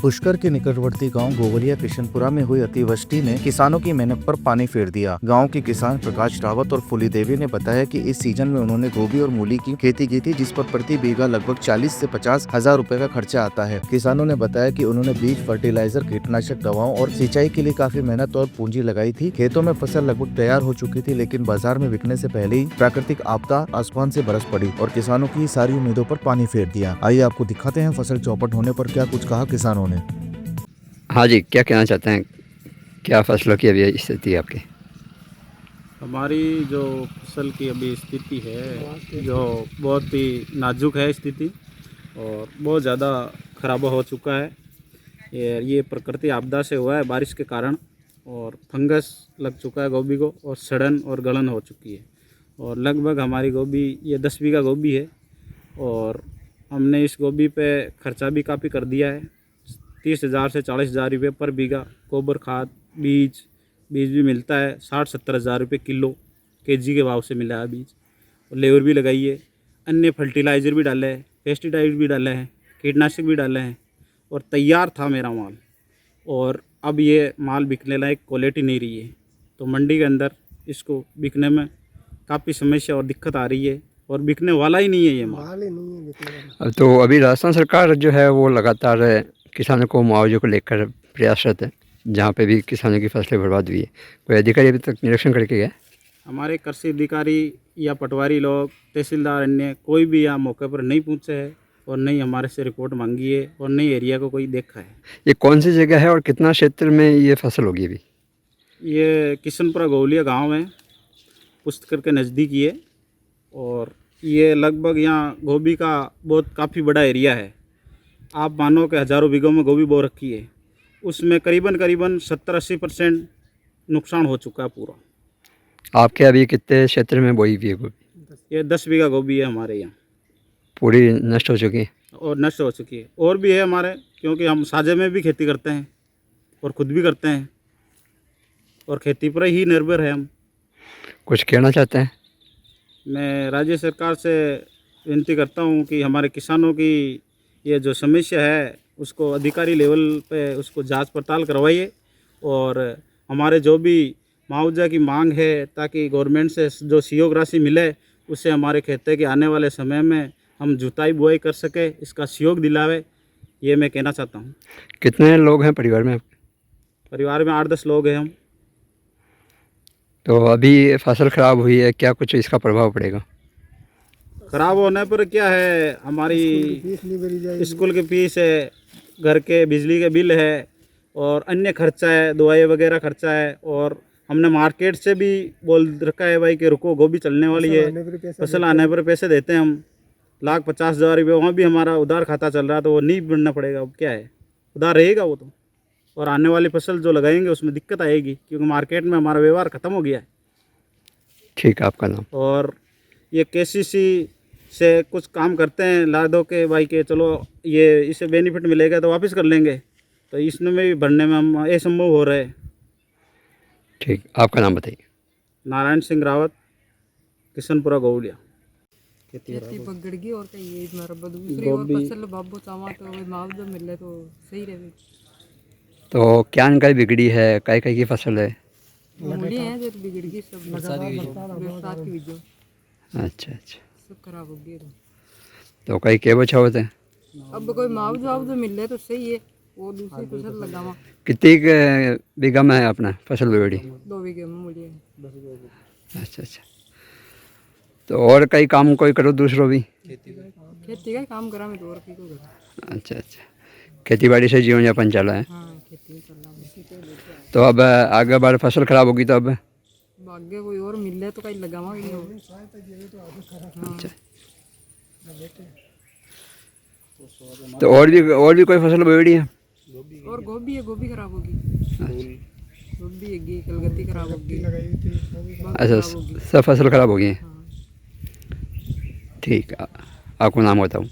पुष्कर के निकटवर्ती गांव गोवलिया किशनपुरा में हुई अतिवृष्टि ने किसानों की मेहनत पर पानी फेर दिया। गांव के किसान प्रकाश रावत और फूली देवी ने बताया कि इस सीजन में उन्होंने गोभी और मूली की खेती की थी, जिस पर प्रति बीघा लगभग 40 से 50 हजार रुपए का खर्चा आता है। किसानों ने बताया कि उन्होंने बीज, फर्टिलाइजर, कीटनाशक दवाओं और सिंचाई के लिए काफी मेहनत और पूंजी लगाई थी। खेतों में फसल लगभग तैयार हो चुकी थी, लेकिन बाजार में बिकने से पहले ही प्राकृतिक आपदा आसमान से बरस पड़ी और किसानों की सारी उम्मीदों पर पानी फेर दिया। आइए आपको दिखाते हैं फसल चौपट होने पर क्या कुछ कहा किसानों ने। हाँ जी, क्या कहना चाहते हैं? क्या फसलों की अभी स्थिति है आपकी? हमारी जो फसल की अभी स्थिति है जो बहुत ही नाजुक है स्थिति और बहुत ज़्यादा खराब हो चुका है। ये प्रकृति आपदा से हुआ है बारिश के कारण, और फंगस लग चुका है गोभी को और सड़न और गलन हो चुकी है। और लगभग हमारी गोभी ये 10 बीघा गोभी है और हमने इस गोभी पे खर्चा भी काफ़ी कर दिया है। 30,000 से 40,000 रुपये पर बीघा गोबर खाद, बीज भी मिलता है। 60-70 हज़ार रुपये किलो केजी के भाव से मिला है बीज, और लेबर भी लगाई है। अन्य फर्टिलाइज़र भी डाले हैं, पेस्टिसाइड भी डाले हैं, कीटनाशक भी डाले हैं, और तैयार था मेरा माल। और अब ये माल बिकने लायक क्वालिटी नहीं रही है, तो मंडी के अंदर इसको बिकने में काफ़ी समस्या और दिक्कत आ रही है, और बिकने वाला ही नहीं है ये माल। अब तो अभी राजस्थान सरकार जो है वो लगातार किसानों को मुआवजे को लेकर प्रयासरत है, जहाँ पे भी किसानों की फसलें बर्बाद हुई है। कोई अधिकारी अभी तक निरीक्षण करके गया? हमारे कृषि अधिकारी या पटवारी लोग, तहसीलदार, अन्य कोई भी यहाँ मौके पर नहीं पहुँचे है, और नहीं हमारे से रिपोर्ट मांगी है, और नहीं एरिया को कोई देखा है। ये कौन सी जगह है और कितना क्षेत्र में ये फसल होगी अभी? ये किशनपुरा गोवलिया गांव है, पुष्कर के नज़दीक ही है, और ये लगभग यहाँ गोभी का बहुत काफ़ी बड़ा एरिया है। आप मानो कि हज़ारों बीघों में गोभी बो रखी है, उसमें करीबन 70-80% नुकसान हो चुका है पूरा। आपके अभी कितने क्षेत्र में बोई हुई है गोभी? ये 10 बीघा गोभी है हमारे यहाँ, पूरी नष्ट हो चुकी है और नष्ट हो चुकी है। और भी है हमारे, क्योंकि हम साझे में भी खेती करते हैं और खुद भी करते हैं, और खेती पर ही निर्भर है हम। कुछ कहना चाहते हैं? मैं राज्य सरकार से विनती करता हूं कि हमारे किसानों की ये जो समस्या है उसको अधिकारी लेवल पे उसको जांच पड़ताल करवाइए, और हमारे जो भी मुआवजा की मांग है, ताकि गवर्नमेंट से जो सहयोग राशि मिले उससे हमारे खेते के आने वाले समय में हम जुताई बुआई कर सके, इसका सहयोग दिलावे, ये मैं कहना चाहता हूँ। कितने लोग हैं परिवार में? परिवार में 8-10 लोग हैं हम। तो अभी फसल ख़राब हुई है, क्या कुछ इसका प्रभाव पड़ेगा? ख़राब होने पर क्या है, हमारी स्कूल की फीस है, घर के बिजली के बिल है, और अन्य खर्चा है, दवाई वगैरह खर्चा है। और हमने मार्केट से भी बोल रखा है भाई कि रुको, गोभी चलने वाली है, फसल आने पर पैसे देते हैं हम 1,50,000 रुपये। वहाँ भी हमारा उधार खाता चल रहा है, तो वो नहीं बनना पड़ेगा। अब क्या है, उधार रहेगा वो तो, और आने वाली फसल जो लगाएंगे उसमें दिक्कत आएगी, क्योंकि मार्केट में हमारा व्यवहार ख़त्म हो गया है। ठीक है, आपका नाम? और ये केसीसी से कुछ काम करते हैं, ला दो के भाई के चलो ये इसे बेनिफिट मिलेगा तो वापस कर लेंगे, तो इसमें भी भरने में हम असंभव हो रहे हैं। ठीक, आपका नाम बताइए। नारायण सिंह रावत, किशनपुरा गोवलिया। खेती पकड़ गई और क्या, ये मरबत दूसरी और फसल बाबू चावा तो मुआवजा मिले तो सही रहे। तो क्या इनका बिगड़ी है? कई की फसल है? मूली है जो बिगड़ गई, सब बरसात की वजह। अच्छा, सब खराब हो गई। तो कई के बचा होते हैं? अब कोई मुआवजा मिले तो सही है, वो दूसरी फसल लगावा। कितनी बीघा में है अपना फसल बिगड़ी? 2 बीघे में मूली है। अच्छा। तो और कई काम कोई करो दूसरों भी? खेती का काम करा मैं, तो और की को करा। अच्छा। खेती बाड़ी से जीवन यापन चला है? हाँ, खेती कर रहा। तो अब आगे बार फसल खराब होगी तो अब आगे कोई और मिले तो कहीं लगावा। अच्छा। तो और भी कोई फसल बिगड़ी है? और गोभी है, गोभी खराब होगी। गोभी है, कलगत्ती खराब होगी। अच्छा, सब फसल खराब हो गई है। ठीक है, आपको नाम बताऊँ?